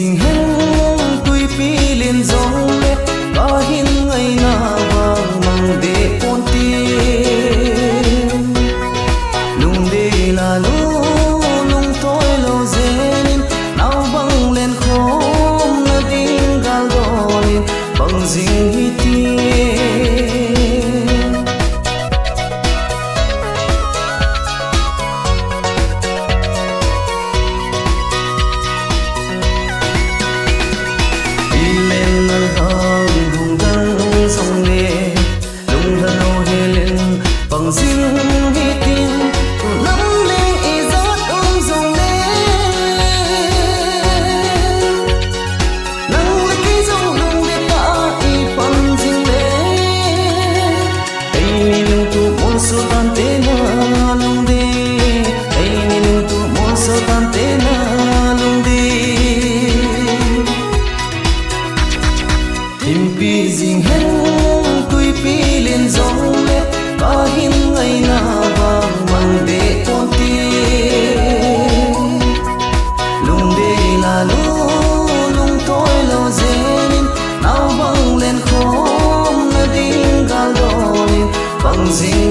ding hen tui pi len zong le ka hin ngai na wang mang de pon ti lung de la lu lung toi lo zen nau bang len khom na ding gal dolin bang ding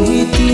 hi ti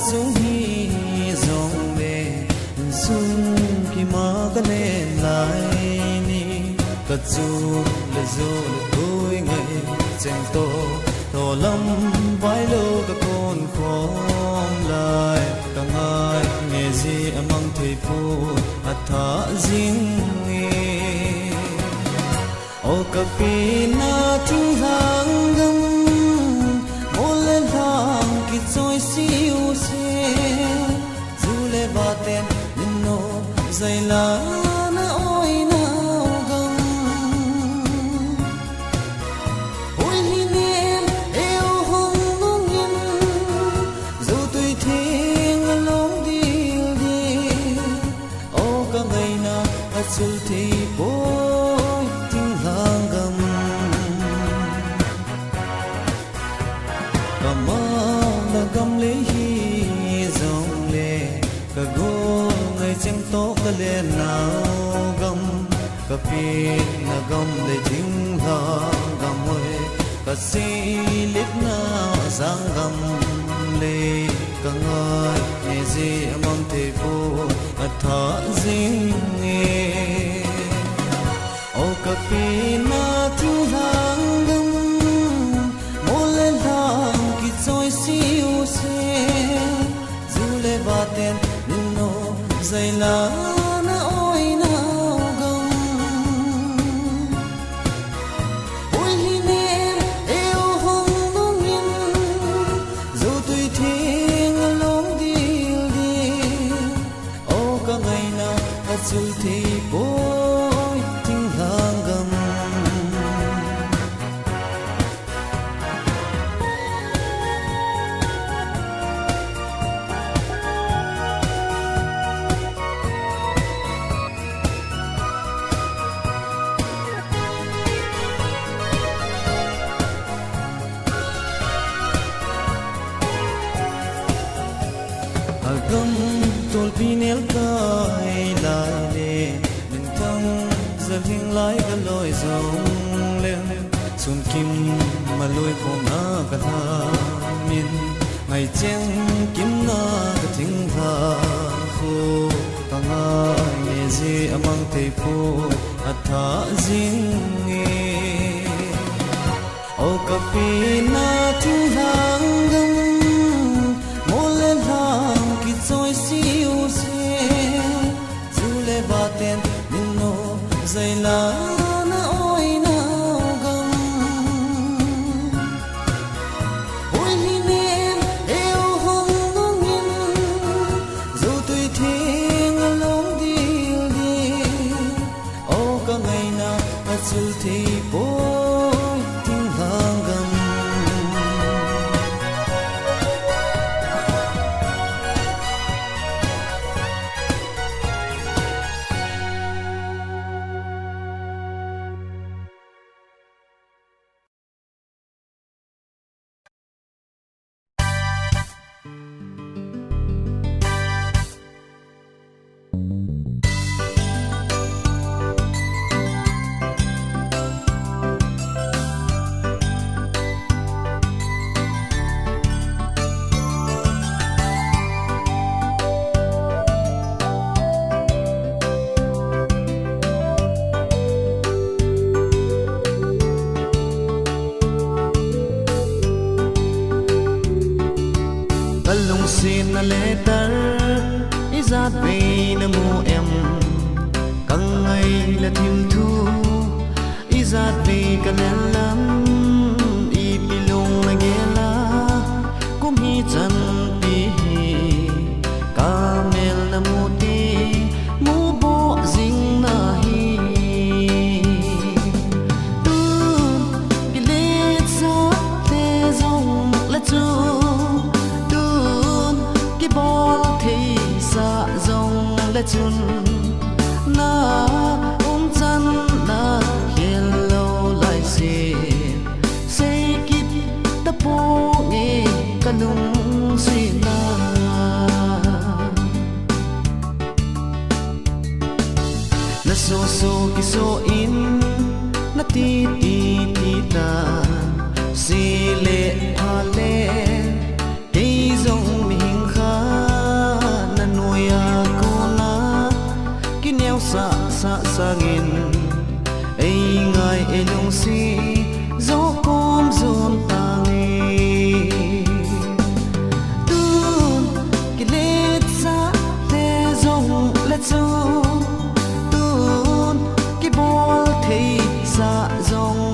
sung hi zong le sung ki ma ka le lai ni ka chu le zo le toi ngai cheng to to lam vai lo ka kon khom lai ka ngai nge ji amang thei pu atha jing nge o ka pi na thing hang gam molen hang ki choi si u se zu le ba ten no zai la cả mau là gầm lấy hi dòng lệ cả gô ngày chẳng tốt cả lệ nào gầm cả pin là gầm để chính ha gầm môi cả si lít na giang gầm lệ cả ngơi nghe gì mong thế cô thở riêng nghe ô cả pin na thu hàng gầm mô lên hàng kỳ trôi siêu xe dù lệ ba tên nô dây lá na ôi nào gầm ôi hi nè yêu hồng nông nhiên dù tùy thiên lông đi đi ô cả ngày nào chul thì bôi tiếng hàng gầm gam tol pinel kai lai le min thang zal hing lai ka loi zong le sun kim ma loi ko na ka tha min ngày chen kim na ka thing tha khu ka nga nghe ji amang te phu a tha jing nge o ka pi na thu hang gam trôi siêu xe dù lệ ba tên nhưng nô dây lá na ôi nào gầm ôi hi nè yêu hồng nông nhiên dù tùy thiên lông đi đi ô cả ngày nào chul thì bôi tiếng hàng gầm xin lệ tar izat về nam mô em căng ngày là thiên thu izat về cả lên lắm y pilong là nghe la cũng hi chân pi camel nam mô ti mu bo ding na hi tu bilet sa te zong la chu bol thì sa dòng la chun na chân na hello lại se kít ta po nghe kanung si na na so ki so in na ti ta si le pha le cây dòng mình na nuya kona kineo sa ngin ai ngai elong si zo kom zon tangi tun kilet sa te zong let zo tun ki bol thei sa zong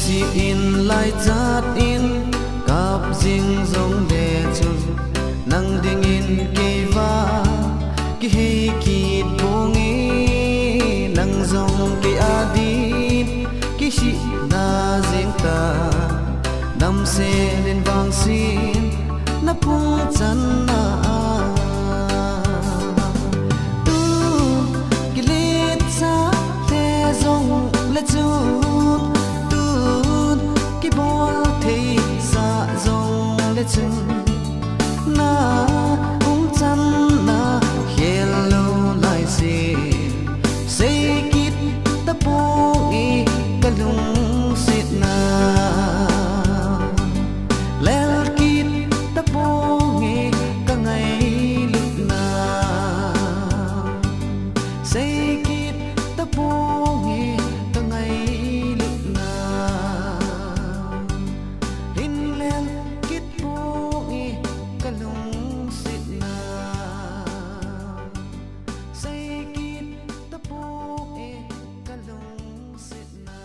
si in lai chat in kap jing zong le chun nang ding in ke va ki hei ki bongi nang zong ki adin ki shi na jing ta nam se len wang sin na pung chan na tu ki le cha te zong le chun tu ki bol the sa zong le chun na chan na hello lai si say kit ta po i kalung sit na lel kit ta po i ka ngai lit na say kit ta po i ka ngai lit na in lel kit po i kalung sit na say kit ta po i kalung sit na.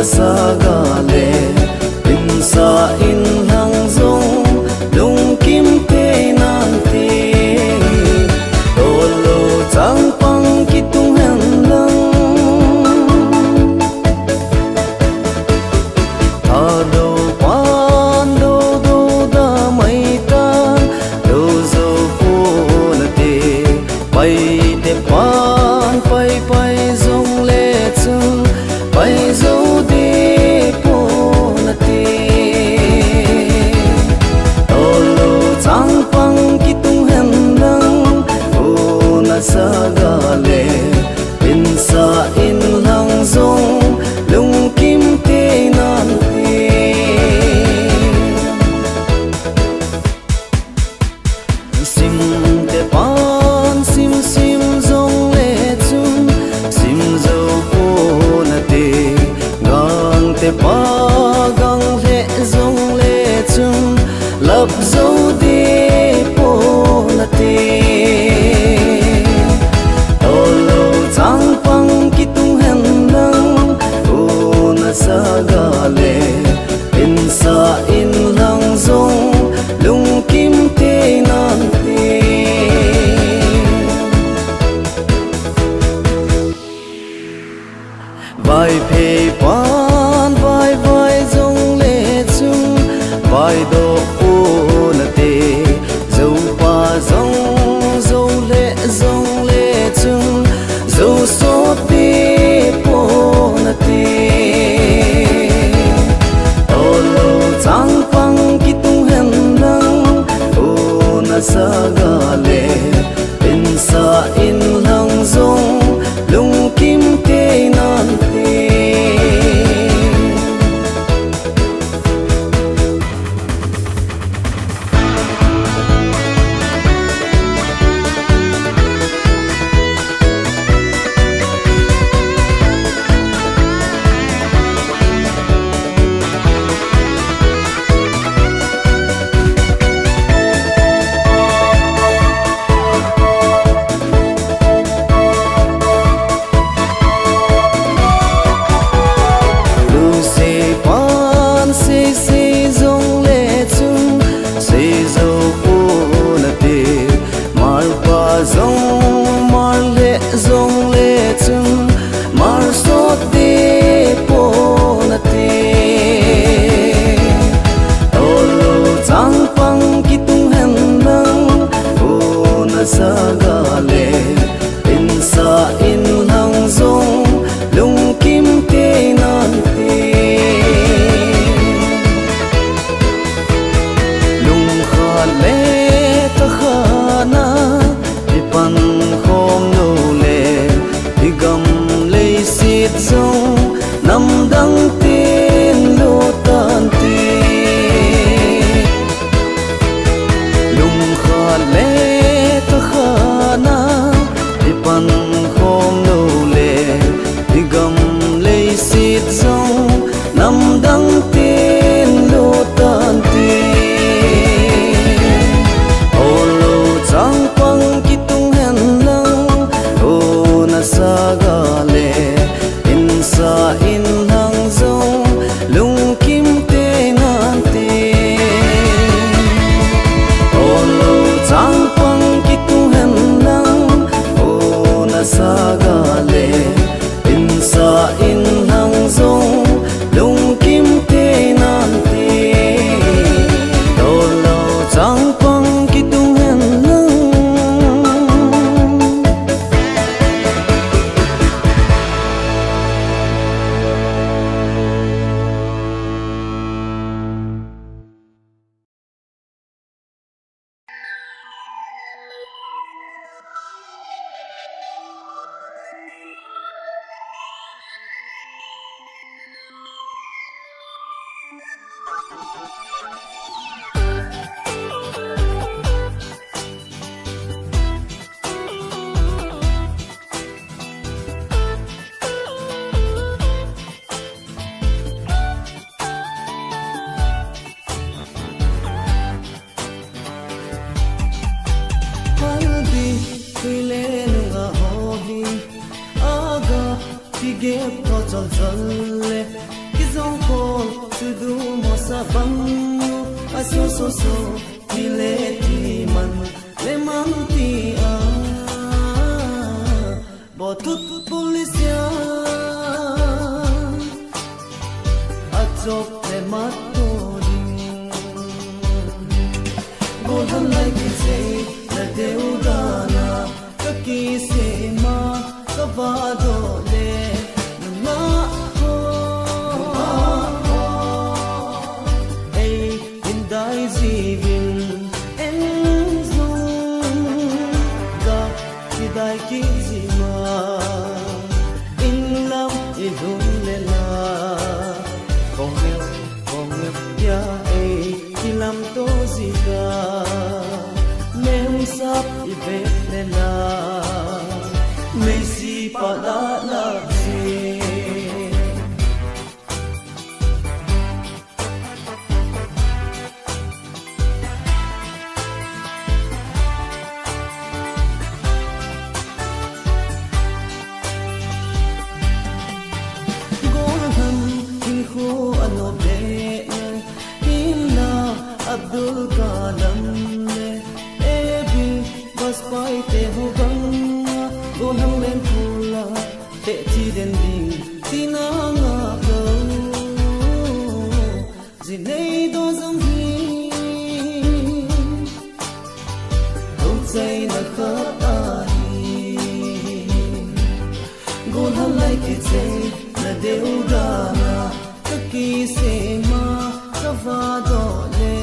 Sagale insa in hang zong lung kim te nan ti dolo chang pang ki tung hen lang ado pan do do da mai ta do zo pu na te pai te pan pai pai zong le chung pai zo sagale insa in lang zong lung kim te nan ti sim te pan sim sim zong le chung sim zo po na te gang te pa gang le zong le chung lap zo de po na te sagale insa in lang zong lung kim te nan ti vai phe pan vai vai zong le chung vai do pu na te zo pa zong zo le chung zo so te po na te sagale insa in lang zong lung kim te nan ti ghép to chol chol le ki zong kol tu du mo sa bang a so ti le ti man le man ti a bo tut policia a chop le mat to ding golden like it say la deudana ka ki se ma ka va do le na ho hey in dai zivin en zung ga ki dai ki zima in lam in dun le la kong ya hey ki lam to zika nem sap I ve le la me si pa la si Abdul Kalam ne ebi bas pai te ho bang go nam len phula te chi den ding tina nga ko zinei do zong hi ho chai na kha ai go nam lai ke chai na deu da na ka ki se ma ka va do le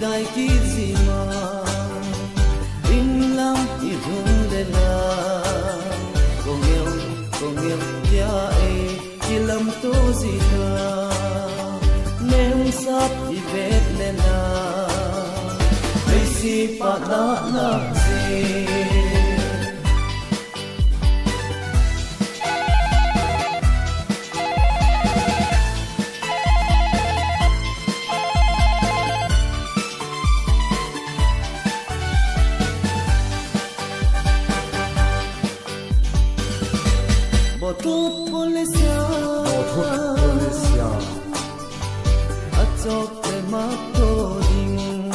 dai ki zima in lam I dhun le la kong el ya e ki lam to zika nem sap I vet le la me si pa la si Botut policia Atok le matoding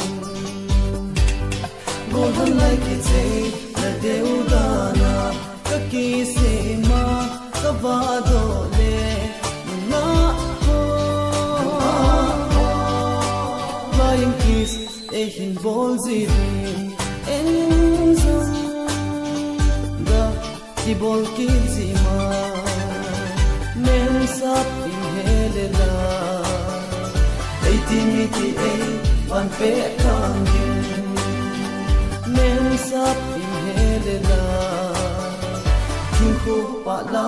Golden like it say la deudana ka ki se ma ka va do le na ho flying kiss e hin bol zidin en zong da ki bol ki zima nem sap in helela ei timiti ei van pe tangin nem sap in helela kin ko pa la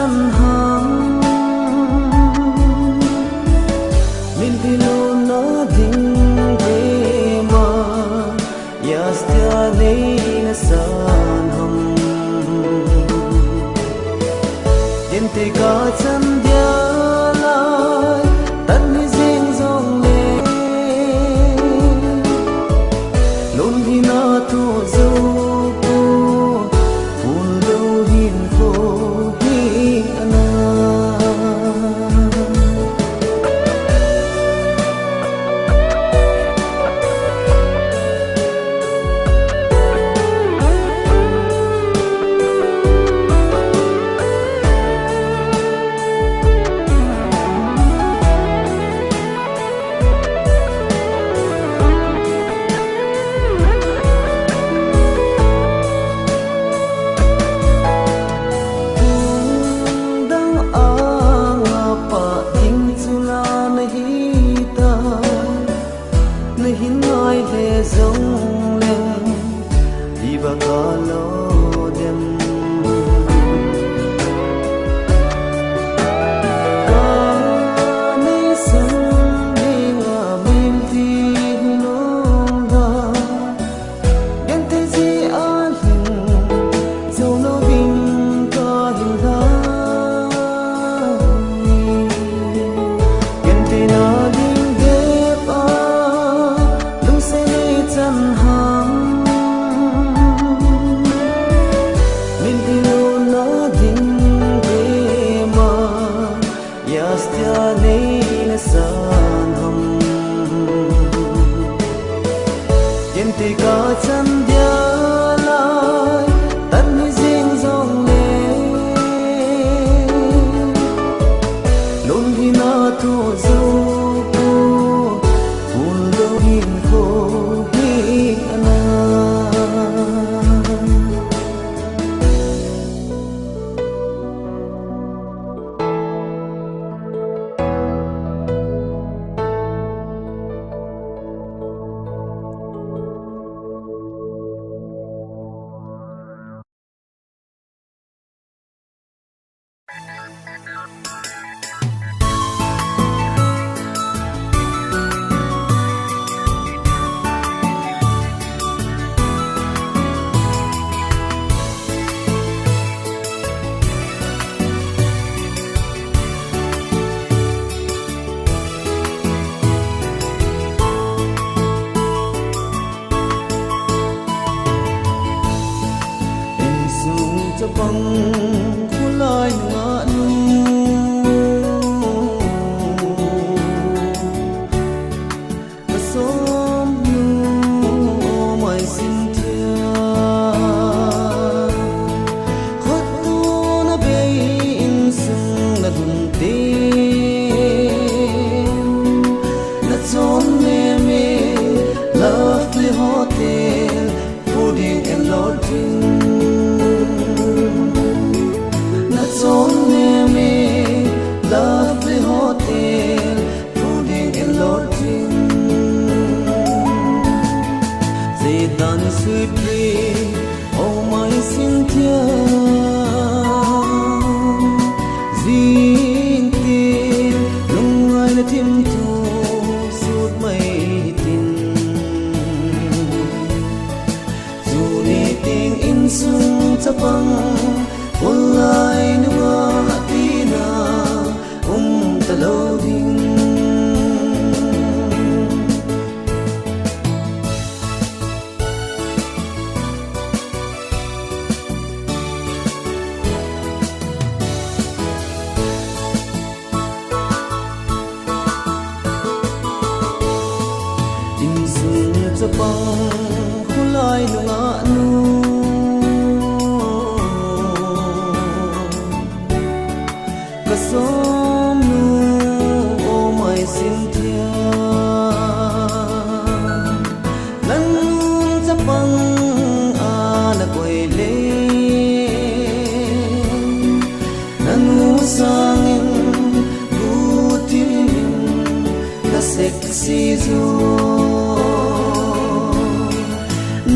chân hăng min tilo na ding ke ma yastia nei na san ham yente ka chan dia lai tan ni jing jong le lon hi na tu zo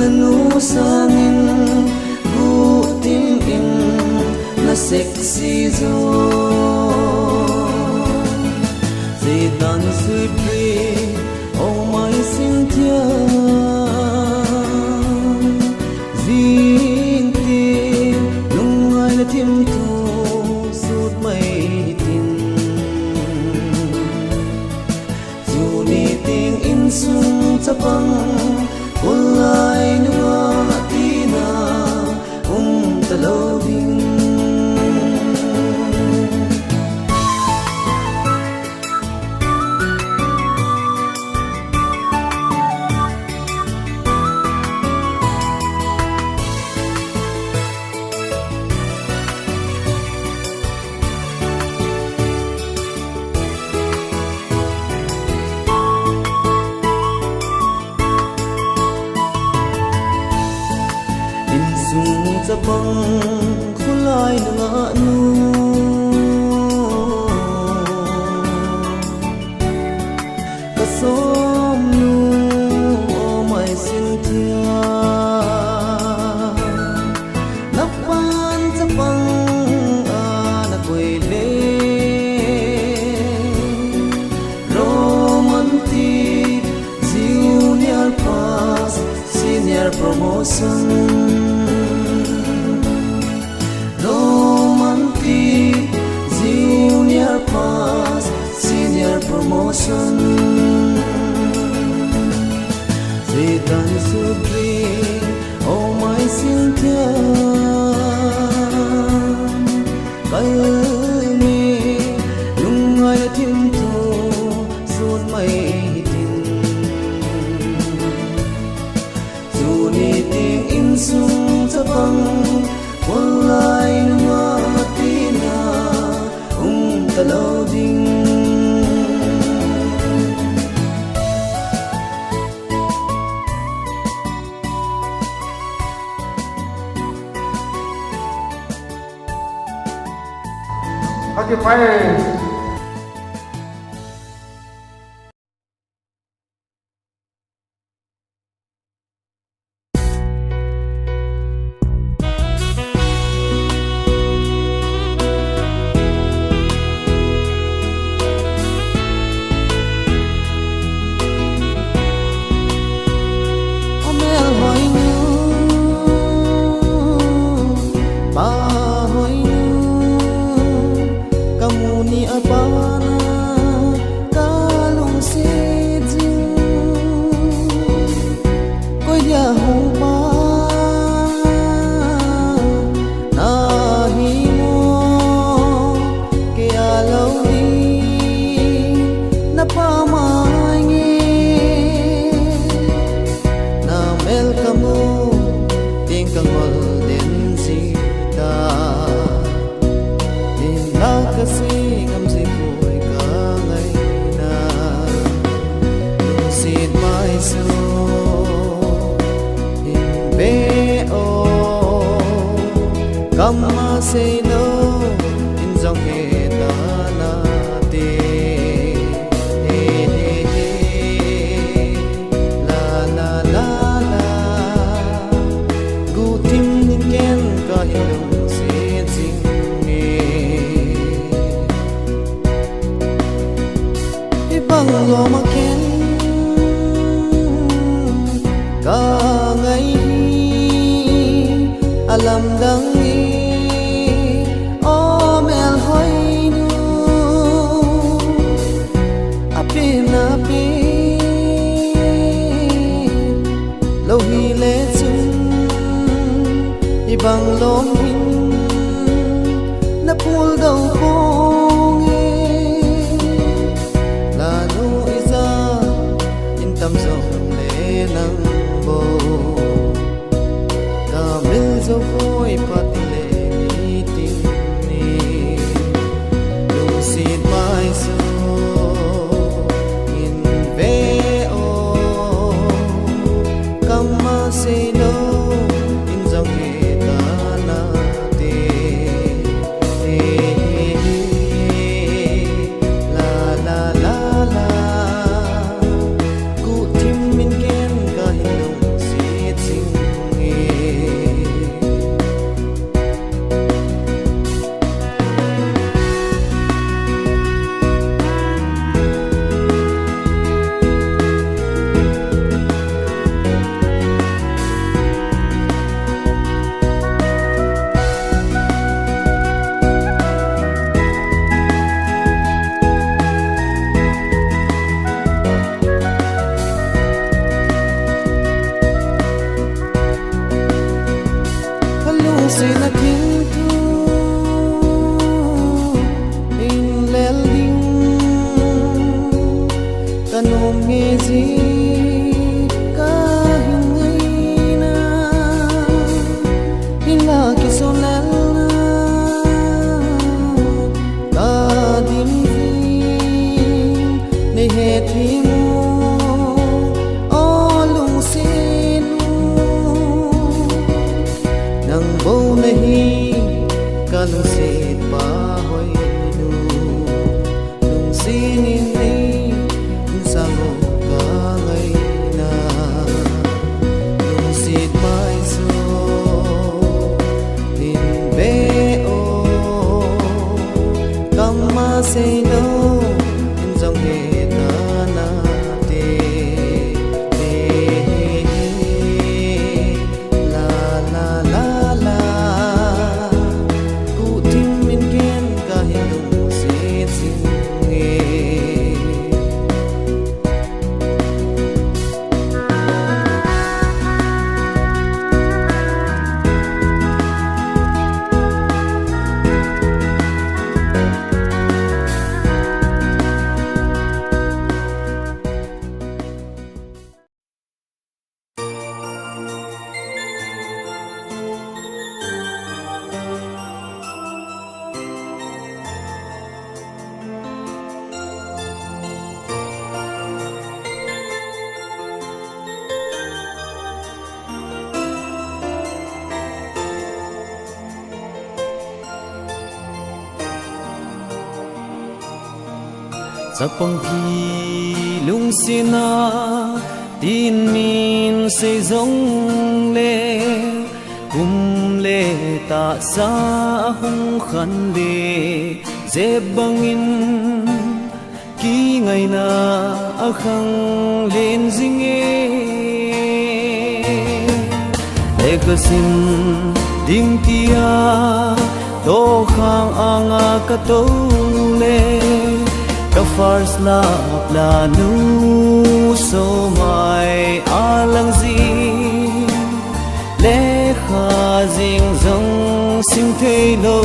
nanu sangin bu tim in sexy zone dì tan sweet dream oh my Cynthia riêng tim lung ai là thêm thu suốt mây tin dù đi tiếng in sung cha băng ôn lại nữa tina ta lâu vinh sa bang kulay ng ano kasom nu oh my Cynthia napan sa pang anakwele romantic junior pass senior promotion junior pass senior promotion they done so dream oh my Cynthia bay mi lung ai thêm thu suốt mây tin dù đi tiếng in sung cha băng ôn lại nữa tina ta lâu dinh Hãy subscribe ni apana kalung se jing ko ya hong pa na hi mo ke alo ni na pa mai nge na mel kamu ting kangol den si ta din la kasi Come say no in dòng hệ ta na te la la la la gu tim nin ken ka hello se jing ne i bang lo ma ken ka ngai alam dang lâu hi lệ chung ibang lom hin na pul dau ko nge la nu iza in tam zong le nang bo ta mil zo khoi pat le mi tin ni lu sit mai so say no in dòng hệ ta na te si kahit ngayon na ilagi solan na kadimfing ni heti mo o lung sinu nang bầu nahi kalung sit bahoy nu lung sinin ni sang ka ngay na lung sit mai so tin be o kama say no in dòng he ta na te la la la la ku tim min gen ka he lung sit sing nghe sa pangki lung sina tin min say giống lệ kum lệ ta sa hung khăn lệ dễ bangin ki ngày na akhang lên ding e kasin ding tia to khang anga ka to le ka fars la nu so mai alang zi le kha jing zong sim thei lo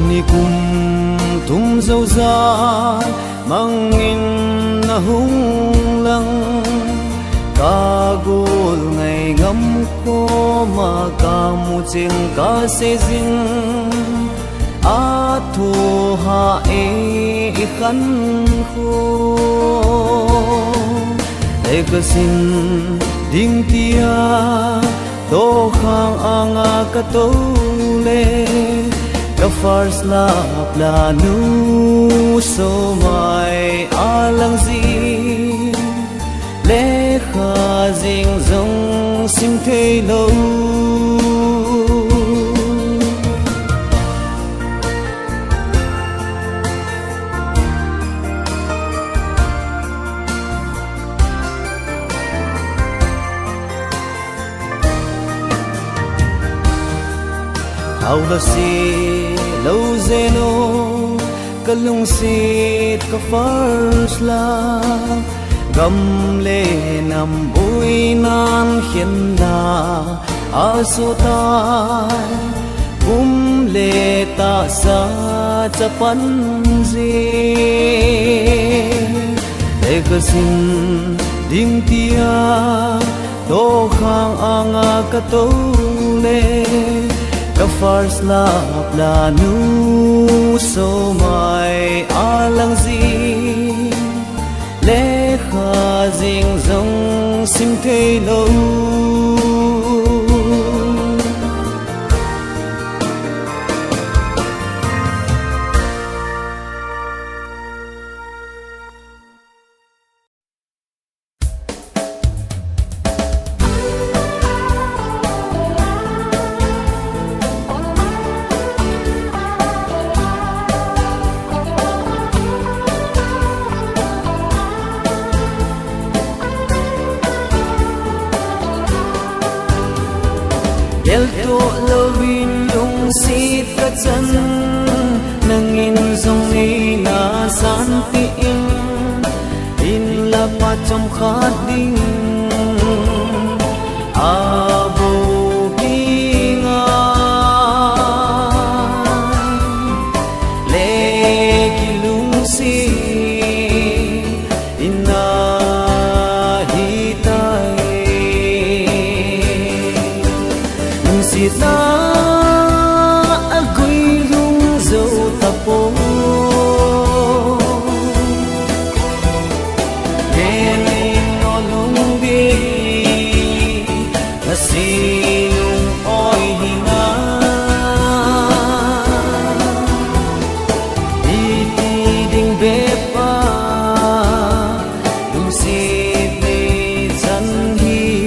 ni kum tum dâu ra mangin na hung lang ca gol ngày ngắm ko ma ca mu ching ca se jing a thu ha e khan kho e ka sin ding tia do khang anga ka to le ka fars la nu so mai alang zi le kha jing zong sim thei lo hau la si lâu zeno kalung sit ka fars la gam le nam bui nan hiền la aso tai kum le ta sa chapan ji egasin ding tia do khang anga ka to le ka fars la nu so mai alang zi le kha jing zong sim thei lo Del to lovin lung sit ka chan nangin zong ni na san ti in la pa chom khat ding abo kinga nungsit na ako'y rungzaw tapo Keling olong di Nasinong oy hina Itiding bepa Nungsit ni zanhi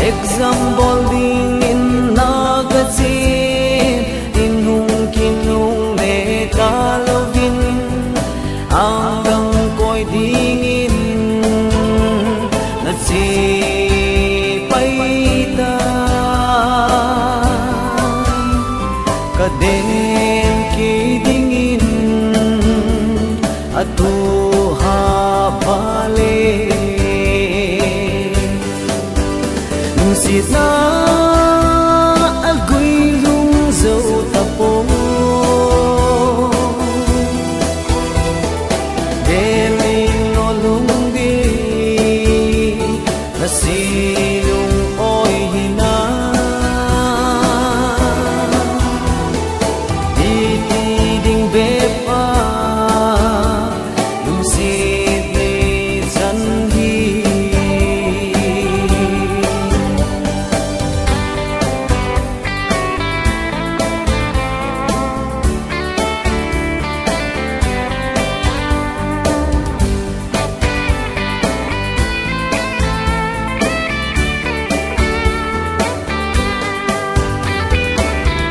Example ding in nagasin Inung kinung me kalovin Hanggang ko'y dingin Nagsipaitan Kaden kidingin At tuhapalik Nungsit na ako'y rungzaw tapo Deling olong di Nasinong oy hina Itiding bepa Nungsit ni zanhi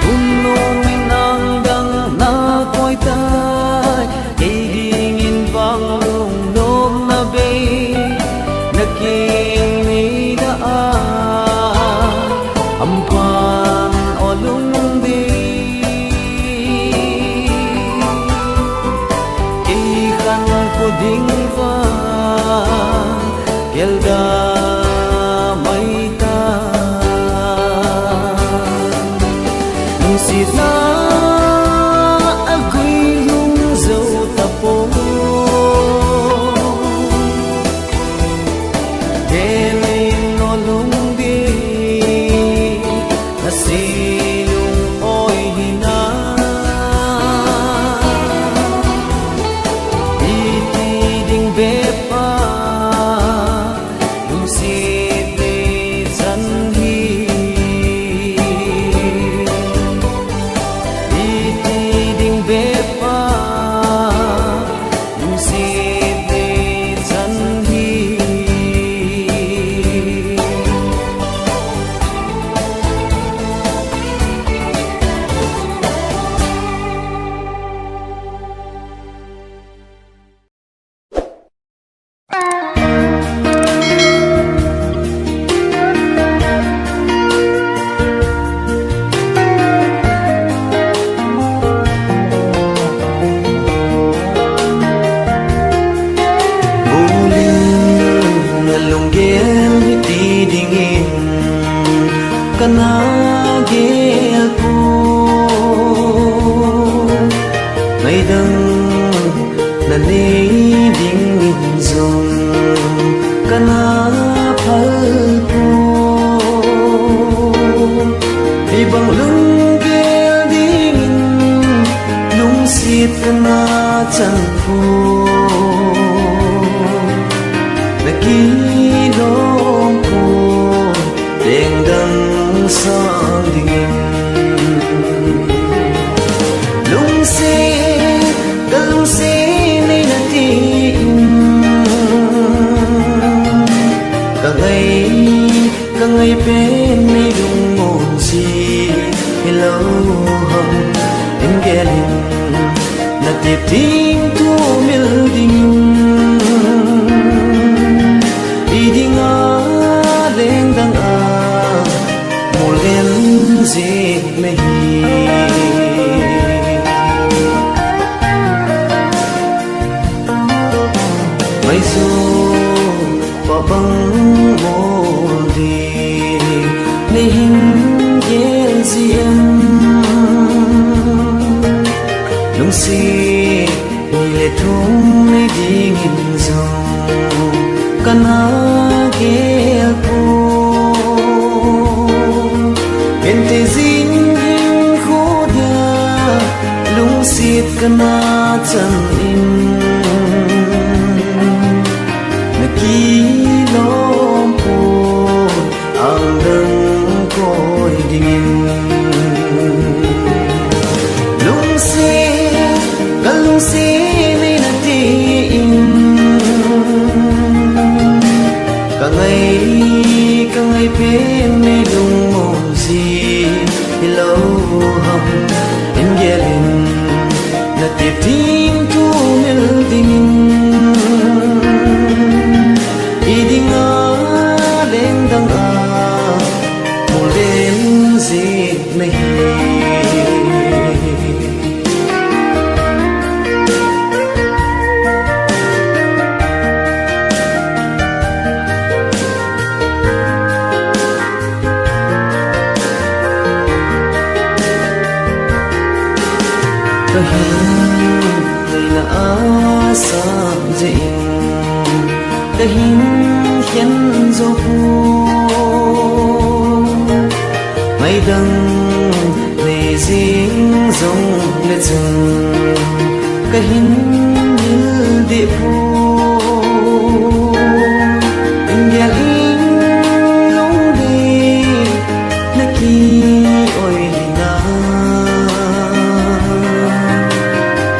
Tunungin hanggang nako'y tay Higingin pang lungnog na bay Naging nidaan Ampan olong di Ikan ko ding pa Yelda may Nungsit na ako'y rungzaw tapo Deling olong di Nasinong oy hina Itiding bepa Nungsit ni zanhi Itiding bepa Nungsit ni zanhi Ngalunggel itidingin Kanagil ko Ngaydang nanidingin zong Kanapal ko Ibang lunggel dingin Lungsit ka na tiyan ko Nagilong ko Dengdang sa dingin Lungsit, kalungsit ay natin Kangay pen may lungon si Ilawang Inggelin Natiting tumilding Lengdang mulen zig mehi May zo papang moldi Nehinggel ziyam Lungsi le thum ni ding in zo kana ke ko en te zin hin khu dia lung sit kana chan in na ki lom po ang dang koi ding in lung si ni na ti in ka ngai pen ni lung mon si hello hum in gelin na ti tim tu mil ding idinga leng dang a mo len si nahi sa ding kahin hian zo pu mai dang nei jing zong le chung kahin hil de pu india in long de na ki oi na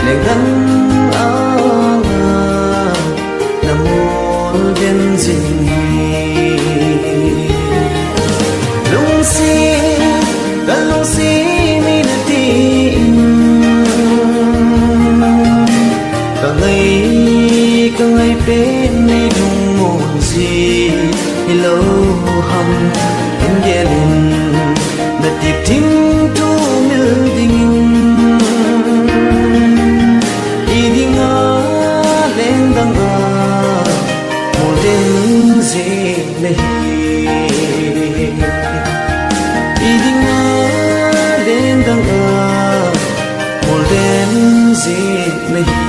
le gan lung si ni na ti ka ngai pen ni lung mon si hello hum in gelin na ti tim tu mil ding idinga leng dang a mo den ze nahi idinga leng dang a mo den ze nahi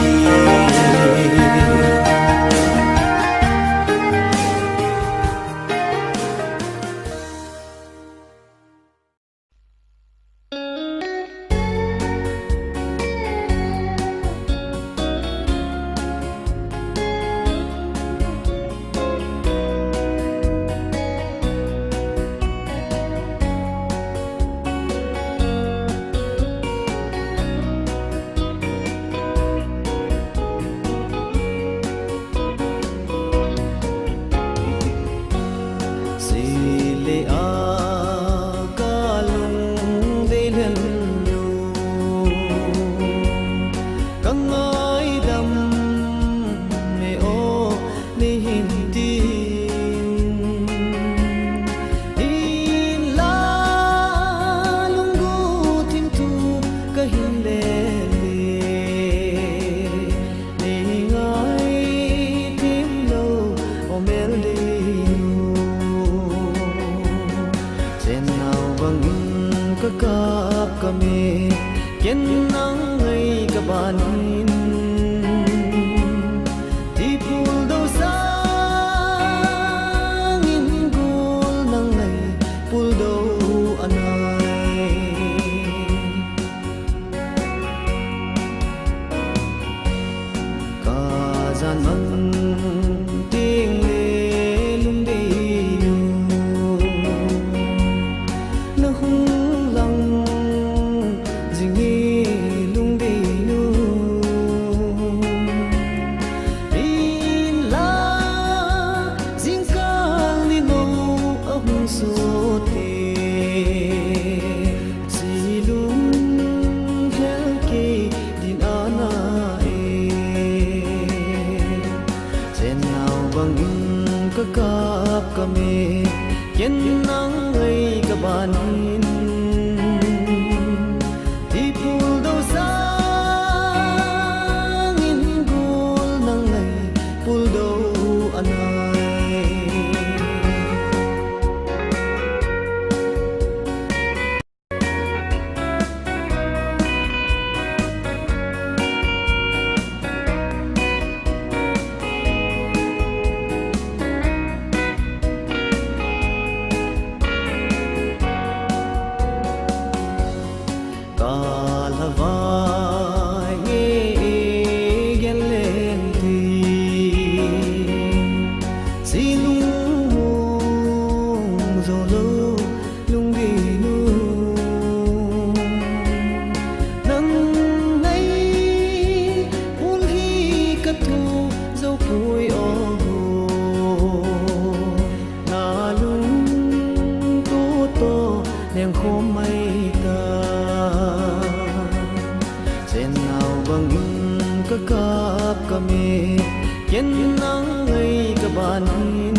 kiến nắng ngày cả bàn in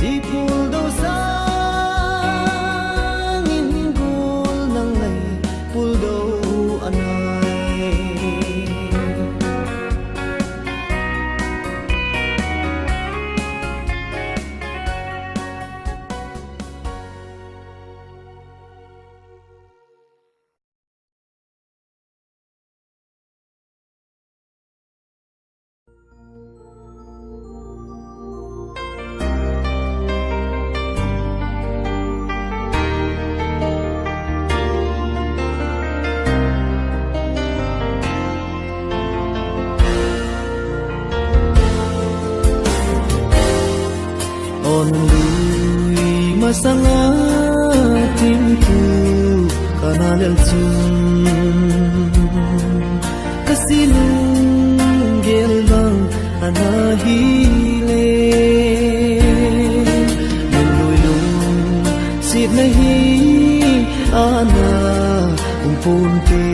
đi phul đâu sang in gul nắng ngày phul đâu anai on lui masanga timpu kanalel chum kasilung gelbang anahile lulung sit nahi ana umpunte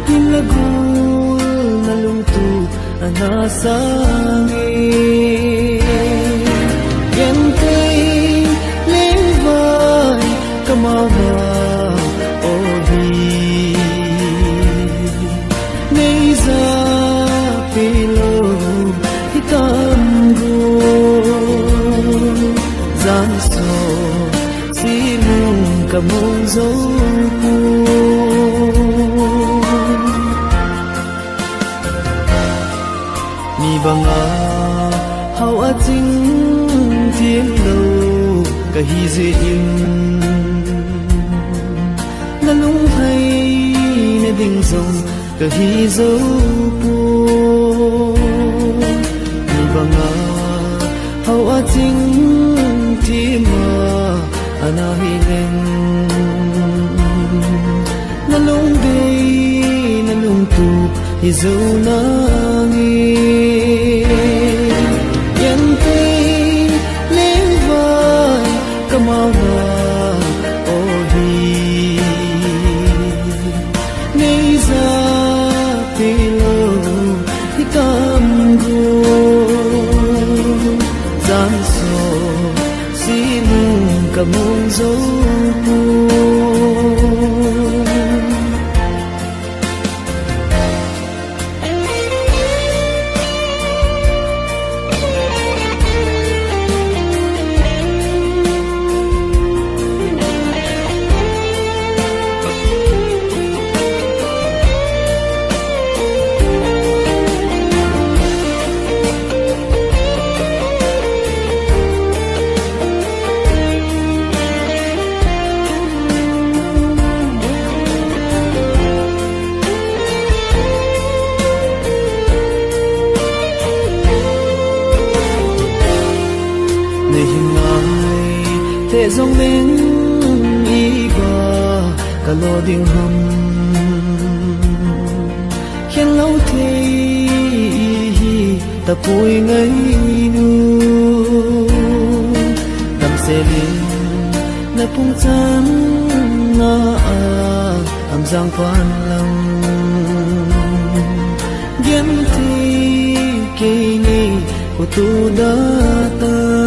hinlagul nalungtu anasangi Kamava ohi Neiza pilo hitamgo Zanso silung kamong zoku Ni banga hao ating tiem lo kahize in nalung hay na ding zong kahizo po ni banga hao ating tima anahileng nalung day nalung tu hizo nangi yan kay levay kamawa Zanso silung kamong zopu thế dòng bên đi qua cả lò đình hầm khen lâu thế ta vui ngây nu tâm sẽ đến na pung chan na am giang phan lòng gem thi kỳ ni của tu đã ta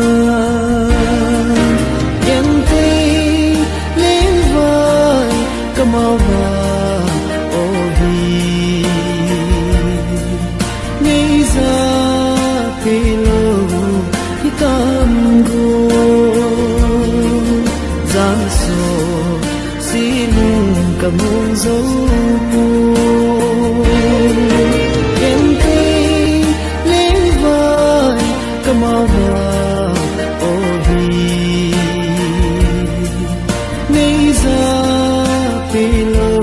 Kamava ohi Neiza pilo hitamgo Zanso silung kamong zopu Kente levay kamava ohi Neiza pilo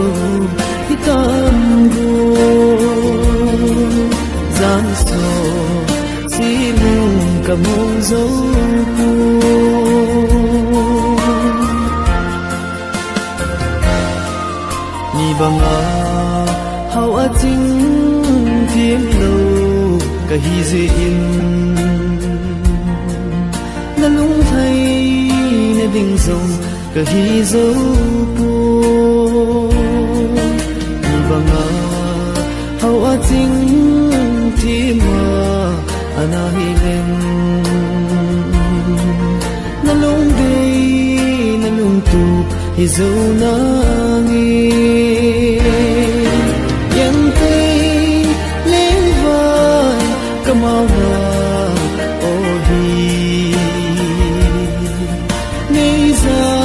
hitamgo Zanso silung kamong zopu Ni banga hao ating tiem lo kahize in nalung thay na ding zong kahizo po Ni banga hậu a chính thì mà anh hi lên na lung đi na lung tu hi dấu na nghi yên tây lên vai cầm áo ô hi nay ra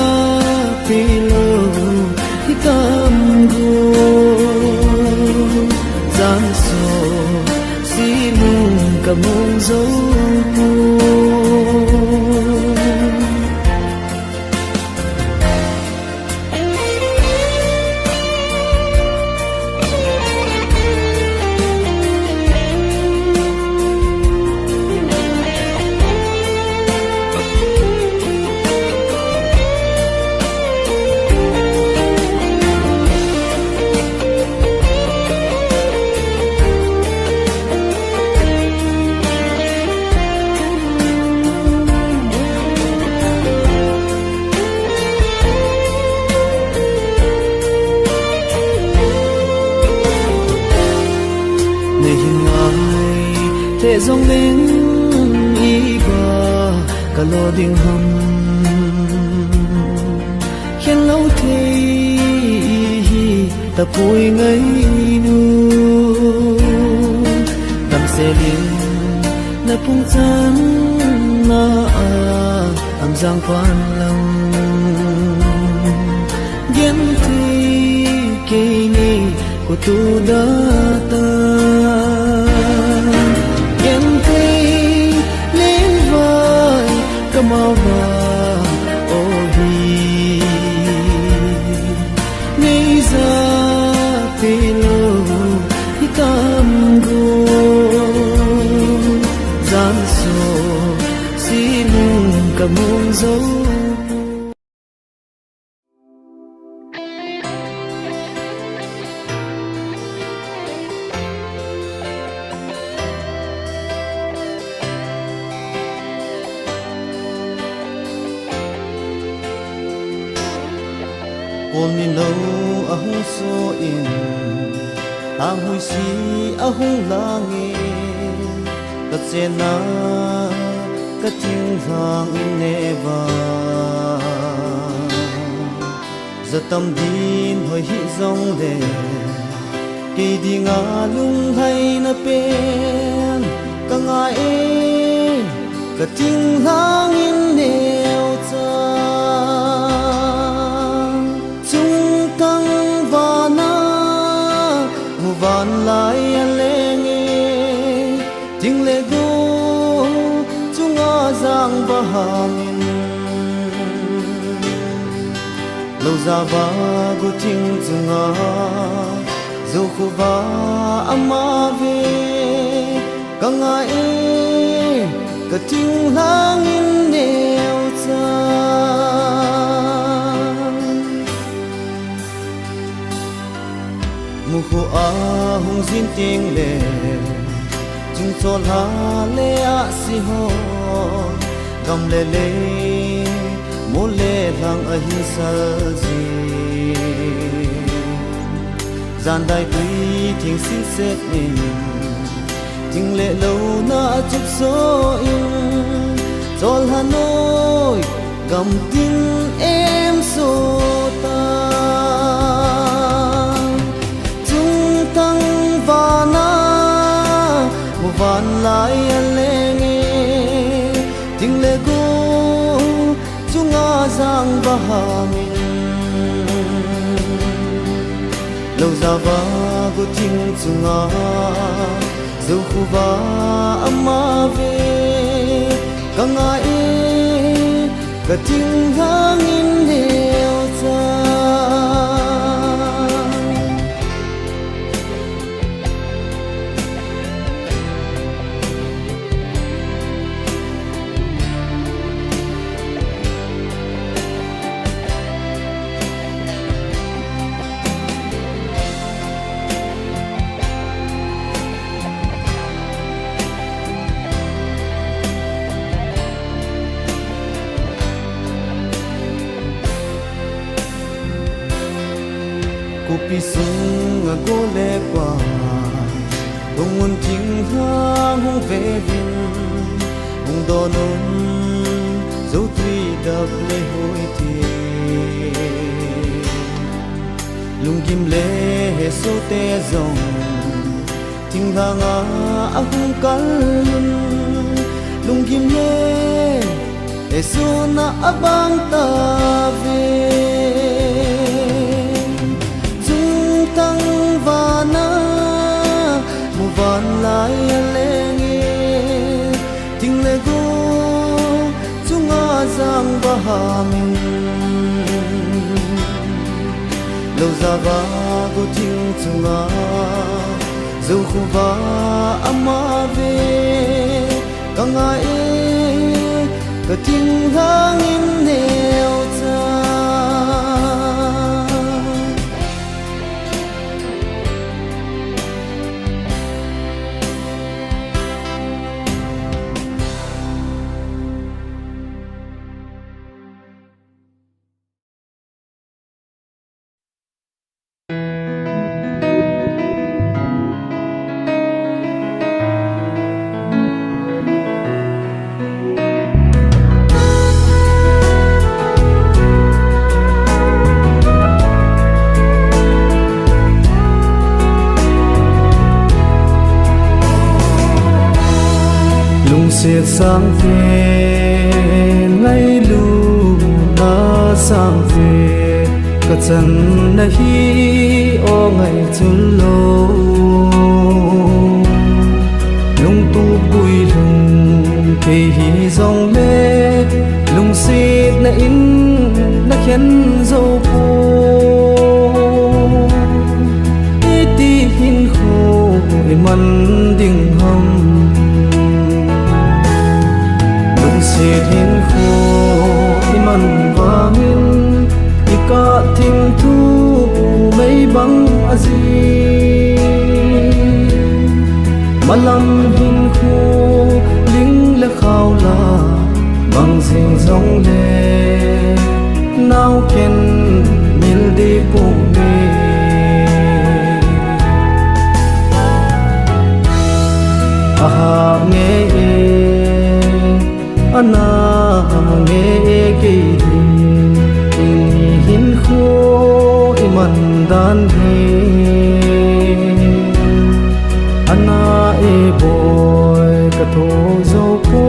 phi lô hi cầm gu gian sô si lung cầm mông dấu thế dòng lên y ba cả lo đình hầm khiến lâu thế ta vui ngây nu tâm sẽ liền na phung chân na am giang quan lòng yên thì kỳ ni của tu đã ta cầm áo ô hi ngay ra phi lô hi cầm gu gian sô si lung cầm mông dấu ôn ni lâu ahung so in ang hui si ahung langi ka chena ka ting hang in neva zatam din hoi hi zong de ke di nga lung hai na pen ka nga e ka ting hang in neo cha van lai alenge ting le go chunga giang ba hangin lo za ba go ting chunga zo khu ba ama ve ka nga e ka ting hangin neo cha mu khu a hung zin ting le chung chol ha le a si ho gam le le mo le lang a hin sal ji zan dai tui thing sin set in ting le lo na chup so in chol ha noi gam tin em so ta van lai alenge ting le go chunga giang ba hangin lo za va go ting chunga zo khu va ama ve ka nga e ka ting hangin neo cha Kupi sung go le kwa tung un thing hang hung ve vin hung do nun zo tui dab le hoi thi lung kim le he so te zong thing hang a hung kal lung kim le he so na abang ta ve chung tang va na mu van lai lengi ting le go chunga zang ba hamin lo za va go ting chunga zo khu va ama ve kanga e ka ting hang in neo cha siết sang về ngay lu na sang về cả chân na hi o ngày chul lo lung tu bui lung ke hi dòng lê lung siết na in na khen dâu po ti hin khô man ding hầm siết hin khô iman vangin ika thing thu mấy băng azi malam hin khô ling le khao la băng sing dòng le nao ken mil đi po me aha nghe ana nghe cái gì hin khô iman dan hi ana e boy ka tho zo po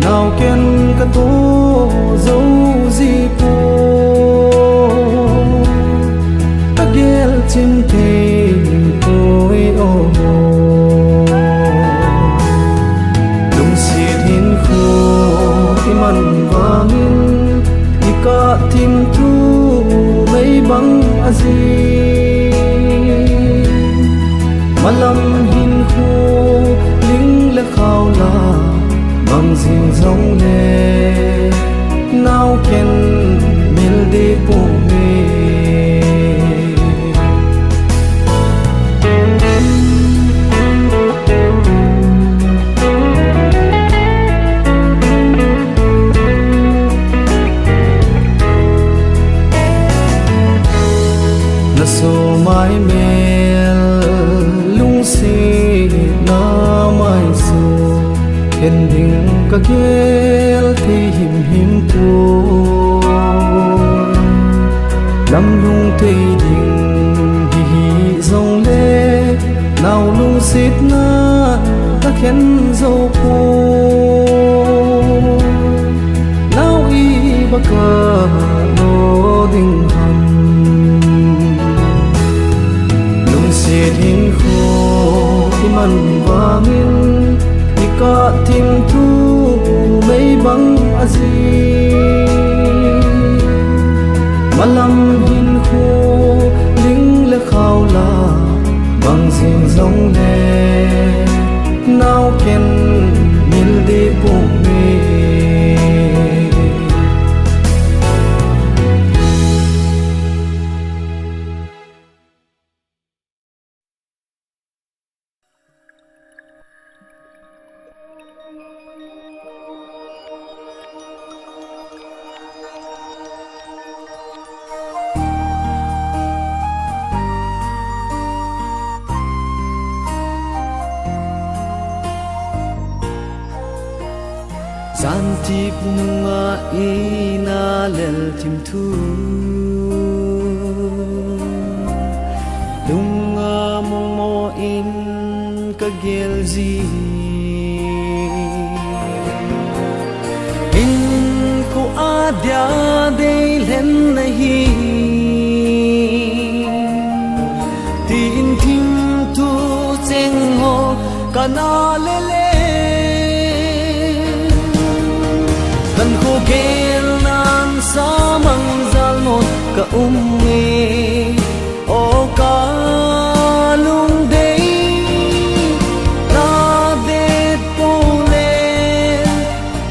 nào ken ka to zo zi po ta gel chin te koi o man vangin ika thing thu mấy băng azi malam hin khu ling le khao la băng sing dòng le nao ken mil đi po me so mai mel lung si na mai so ken ding ka gel thi him him tu lam lung thi ding hi hi zong le nào lung sit na ta ken zo po nào i ba ka no ding siết hin khô iman vangin ika thing thu mấy băng azi malam hin khô ling le khao la băng sing dòng le nao ken mil đi po me Santip nunga ina lel tim thu Lunga mo in kagelzi In ko adya de len nahi Tin tim tu cheng ho kanalele Khô gel nan sa mang zal not ka o ka lung dei na de po le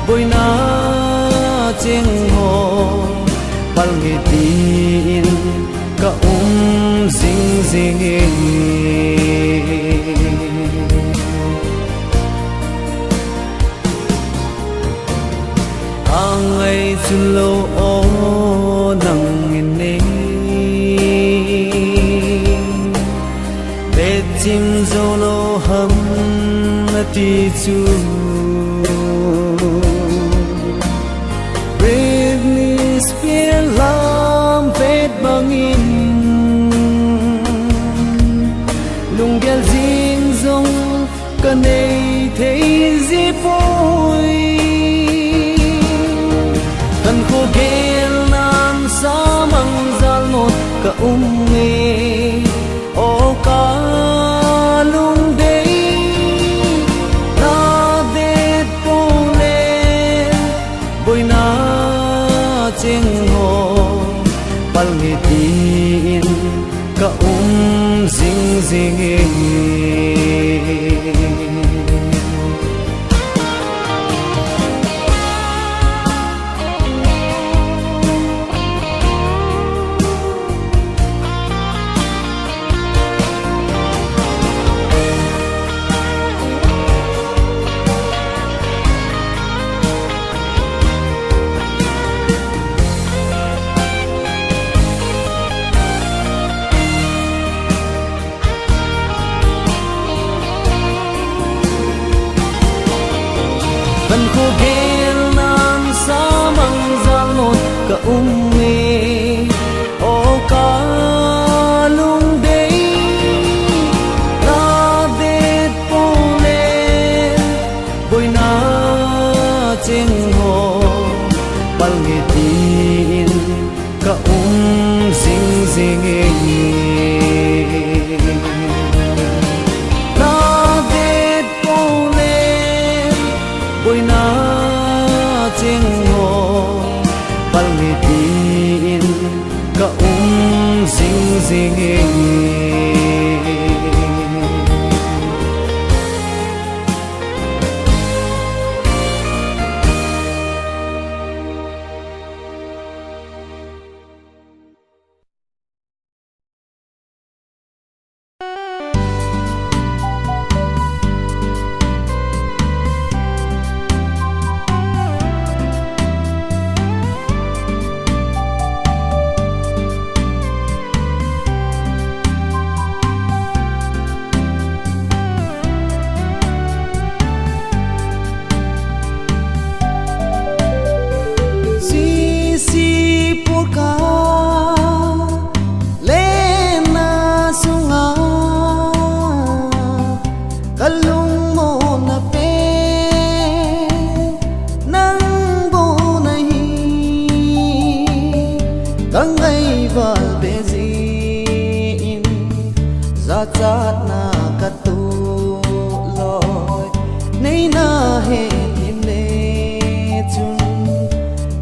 boy na cheng ho pal nge tin ka zing zing Angai chulo o nang ine Be chim zolo ham na ti chu Bravely spear lam vet bangin Lung gel zing zong ka nei thei zi poi Khô gel nan sa mang zal not ka o ka lung dei na de po le boy na cheng ho pal nge tin ka zing zing Ban khô gel nan sa mang zal not ka o ka lung dei na de po le boy na cheng ho pal nge tin ka zing zing Boy na cheng ho pal nge tin ka zing zing Zat na katu loi nei na he tim le chun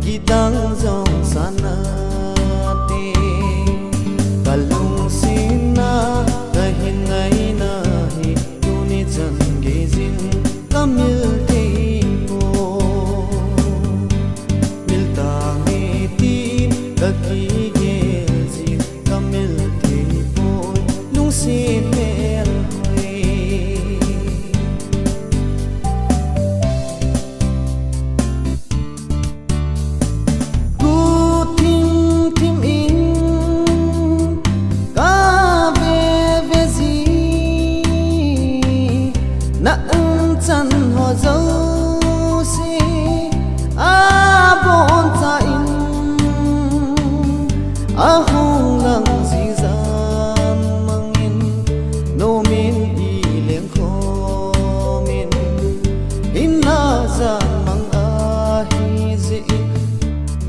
kidang jong sana te kalung sina kahin ngai na hi tuni chan ge jin kamil te mo milta nge tin kaki ge jin kamil te po lung sin mel hoi no min I leng kho min in na za mang a hi zi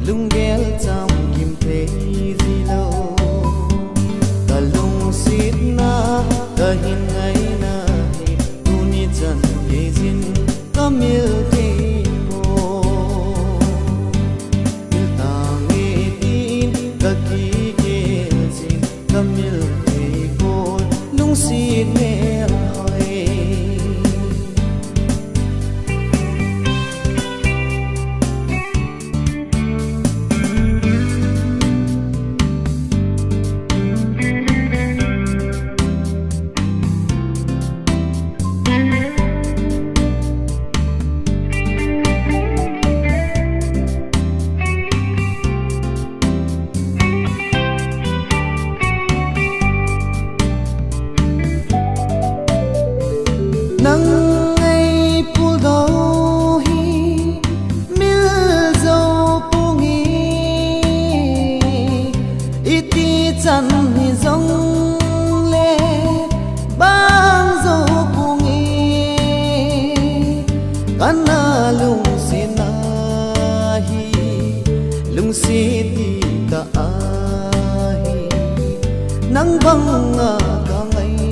lung gel cham kim pe zi lo ta lung sit na ta hin ngai na hi tu ni chan ye zin kamil te po il ta nge tin ka ki gel zin kamil te po lung sit me hoi nắng ngày phu đâu hi mil dâu pu nghi iti chan hi dong le bang dâu pu nghi kana lung si na hi lung si ti ka hi nang bang nga ka ngai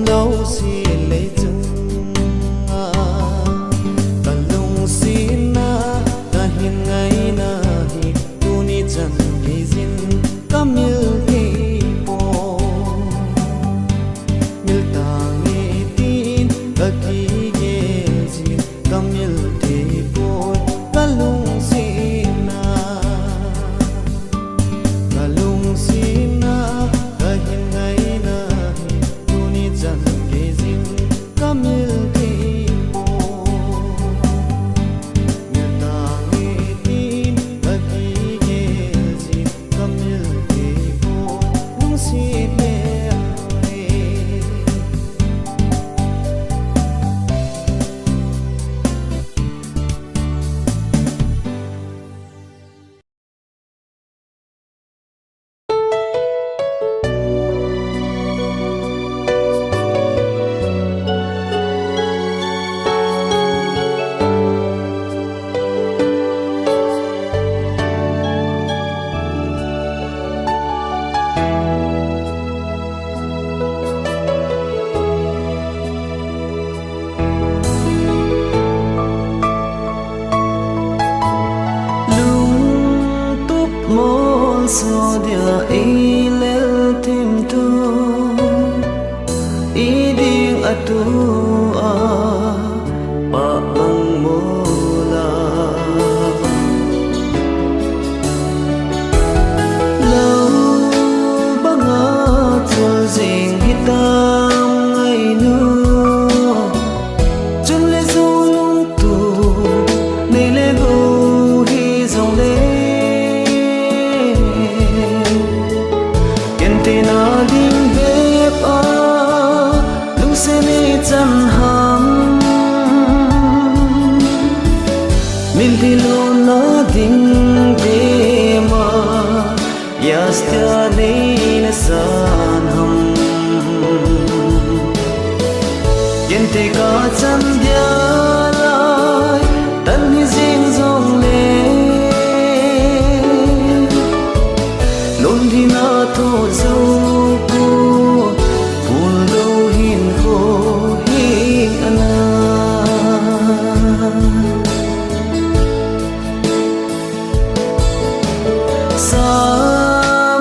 đâu si lấy chung à ta lung si na ta hin ngai na hi tu ni chan hi zin kamil hi po mil ta nge tin ka ki ge zin kamil hi po ta lung si na ta hin ngai na chan ke zin kamil ke po mil ta nge tin ka ki ge zin kamil ke po lung si me hoi so dia ilel tim tu iding atu a pa mang mola lâu banga chul jing hitam ngai nu chun le zu lung tu nei le go hi zong le na ding bep a lung se ni chan ham mil di lo na ding de ma yas ta nei na san ham yen te ka chan dia lai tan ni jing zong le lon di na to zo ko pul do hin ko hi ana sa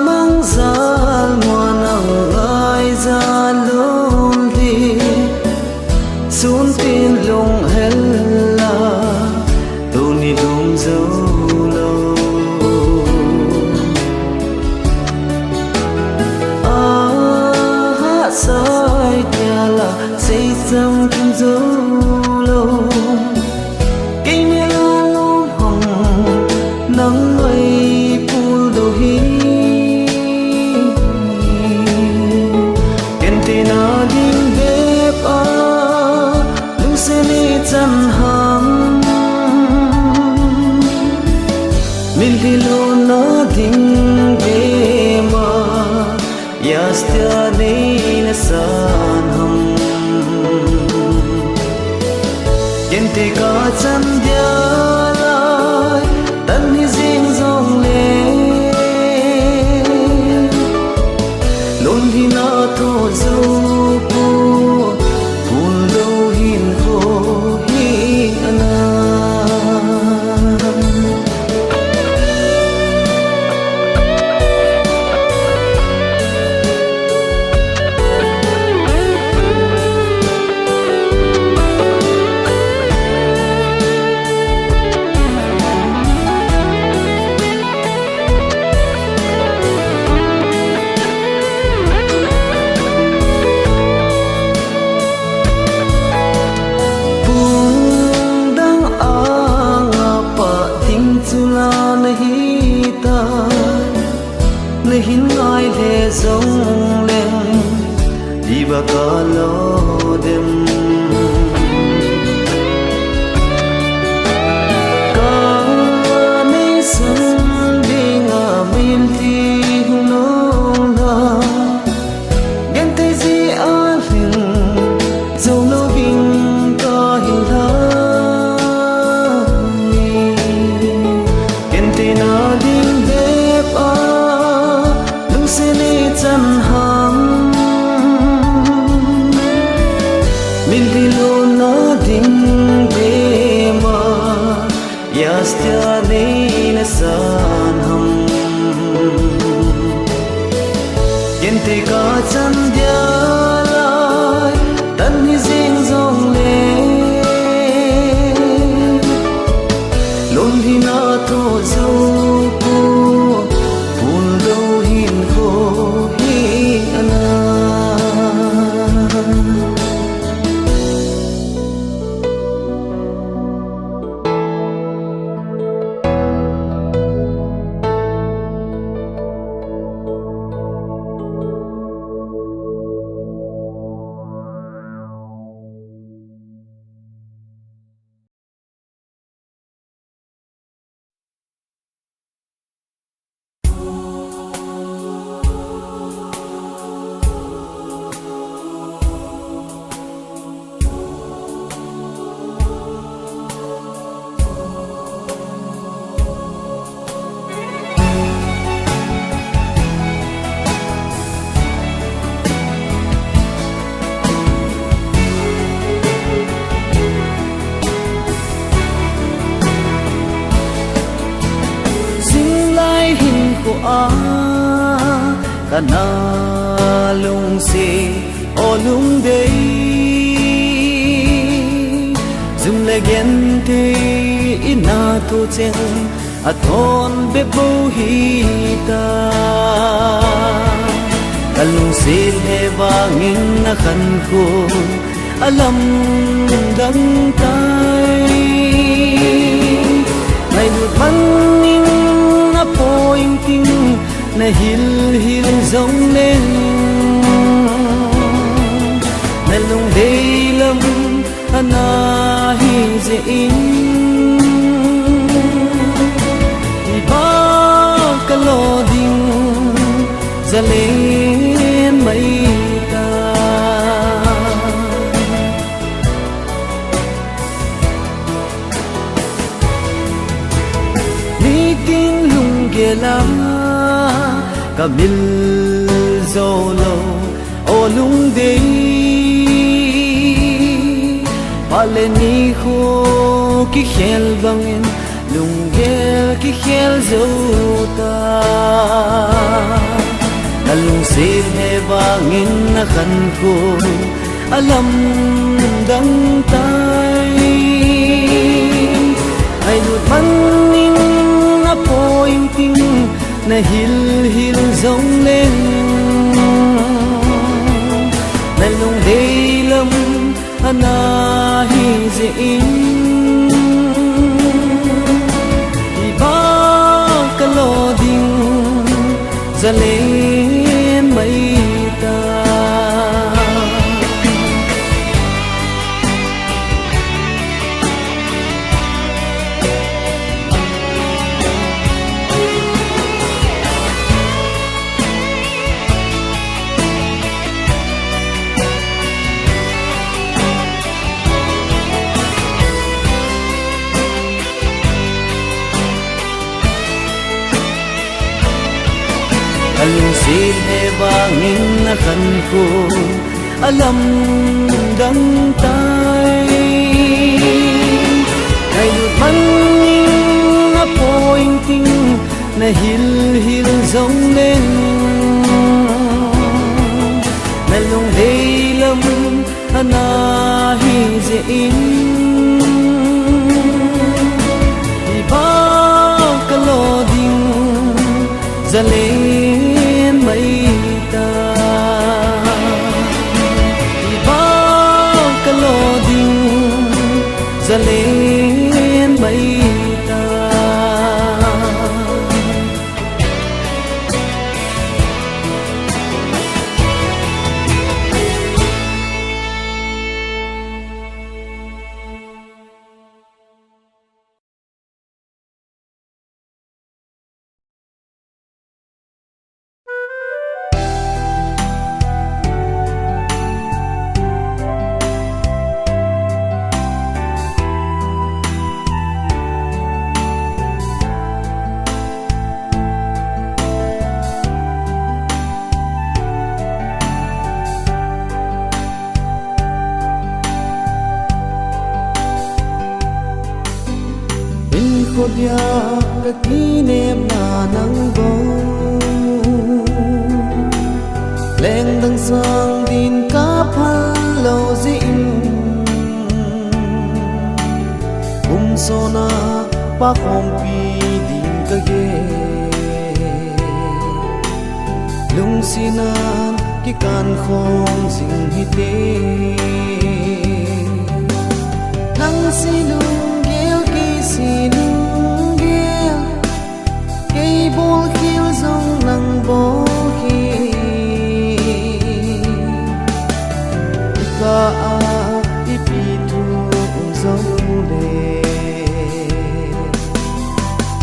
mang zal muan ang lai za lon di sun tin long hella tu ni lung zo lo sai tia la say sam kim zo lo cây me la lo hồng nắng mây pul do hi ente na ding bep a lung se ni chan ham mil di lo na ding be ma yas tia nei na san ham yen te ka chan dia lai tan hi jing zong le lon hi na to zo pu phul do hin ko hi ana hin ngai le zong leng đi ba ka lo dem ka nei sun ding a min ti no na gen te ji a hin zo lo bin ka hin la gen te na ding de pa chân ham min đi luôn nó đinh bê mà yas tia nei na san ham yen te ka chan dia lai tan hi jing zong le lon hi na to zo pu phul do hin ko kana lung si o lung dei zum le gen te ina to chen a thon be bo hi ta kalung si le bangin na khan ko alam dang tai mai du man ning na poing ting na hil hil giống lên na lung dei lam ana hi je in i ba ka lo ding za lên mai ta ni tin lung ge la kamil zolo o lung dei pale ni kho ki khel bangin lung gel ki khel zo ta na lung se he bangin na khan ko alam dang tai ai lut man ning na poing ting na hil hil giống lên na lung dei lam ana hi je in i ba ka lo ding za lên mai ta zin he bangin na kan ko alam dang tay ngày được bắn na pointing na hil giống lên na lung hey lam ana hi ze in hi ba kalo ding zalen mai ta hi ba kalo ding zalen mai ta dia ka kinem na nang go leng dang sang din ka phal lo zin so na pa khom pi din ka ge lung sinan ki kan khom sing hi te nang silung gel ki silung bol khil zong nang bo khi ka a ipi tu zong le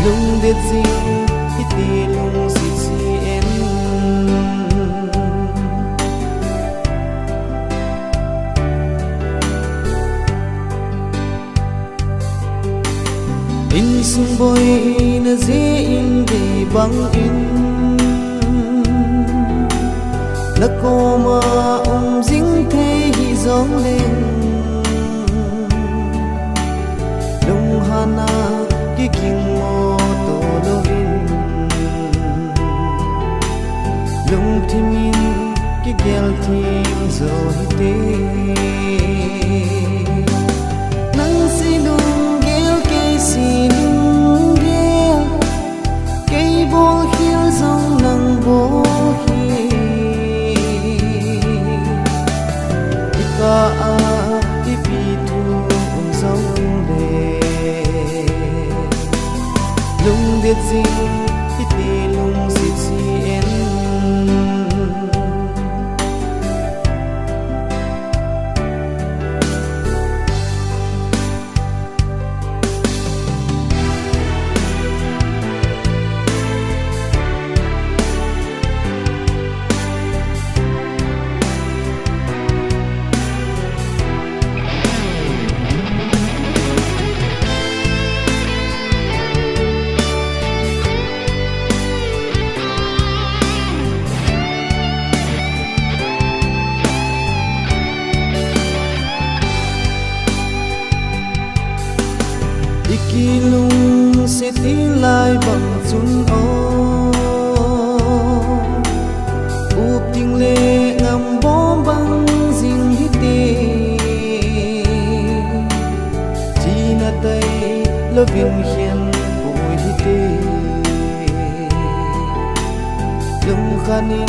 lung de zing iti lung si si en in sung boy na ze in de bang in na koma jing the hi zong lên lung hana ki king mo to lovin lung thimin ki gel thim zo hi te nang si lung gel ke si bol khil zong nang bo khi ka a ipi tu zong le lung de zing iti lung si si en lung sẽ tin lại bằng chun o úp tiếng lệ ngầm bom băng dinh hít tê chỉ na tay lơ viên hiền bùi hít tê lung khanin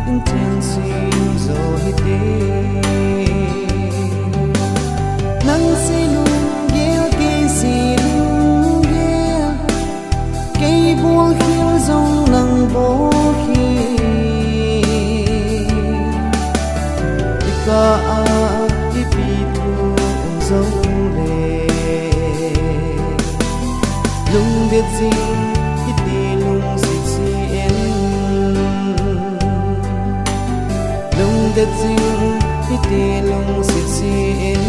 intensim zo hít tê nang si lung gel ke si bol khil zong nang bo khi ka a ipi tu zong le lung de zing iti lung si si en lung de zing iti lung si si en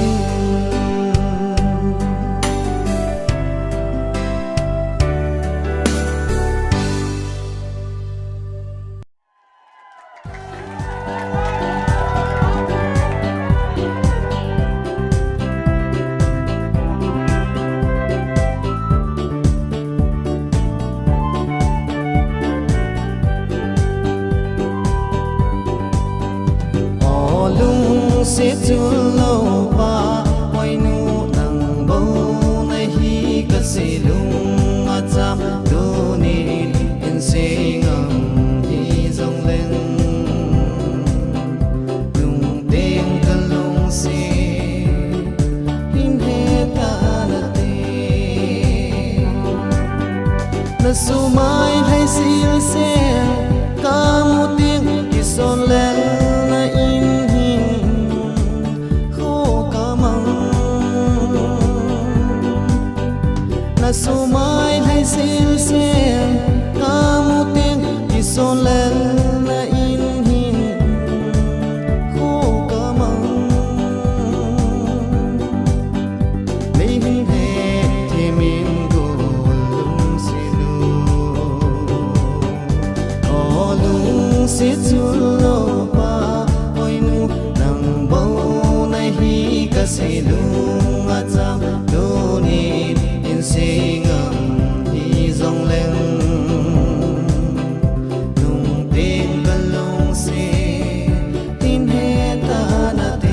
sẽ chul lâu ba hoài nu nang bầu này hi cả sẽ lung a cham tu ni in sẽ ngầm hi dòng lên lung tiếng cả lung sẽ in hết ta na su mai hay sil se ca mu tiếng ki son lên na in hin kho ca mang na su mai hay sil se ca mu tiếng ki son lên na in hin kho ca mang lấy hin he thì mình sẽ chul lâu ba hoài nu nang bầu này hi cả sẽ lung a cham đô ni in sẽ ngầm hi dòng lên lung tiếng cả lung sẽ tin hết ta na te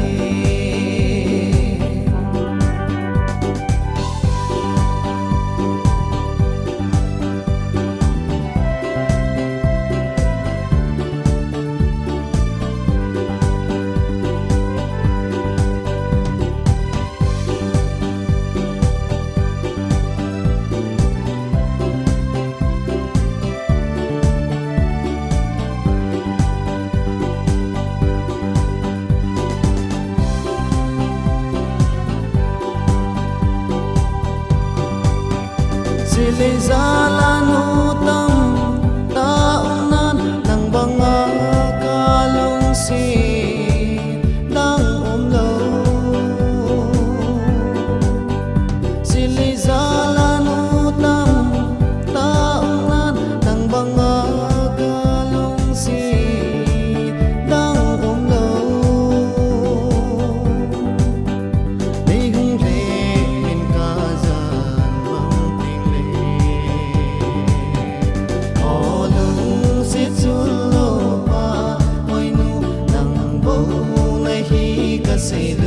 Sili zala nu tam taong nan nang banga kalong si dang lo Sili zala nu tam taong nan nang banga kalong si dang lo Ni hung re min ka say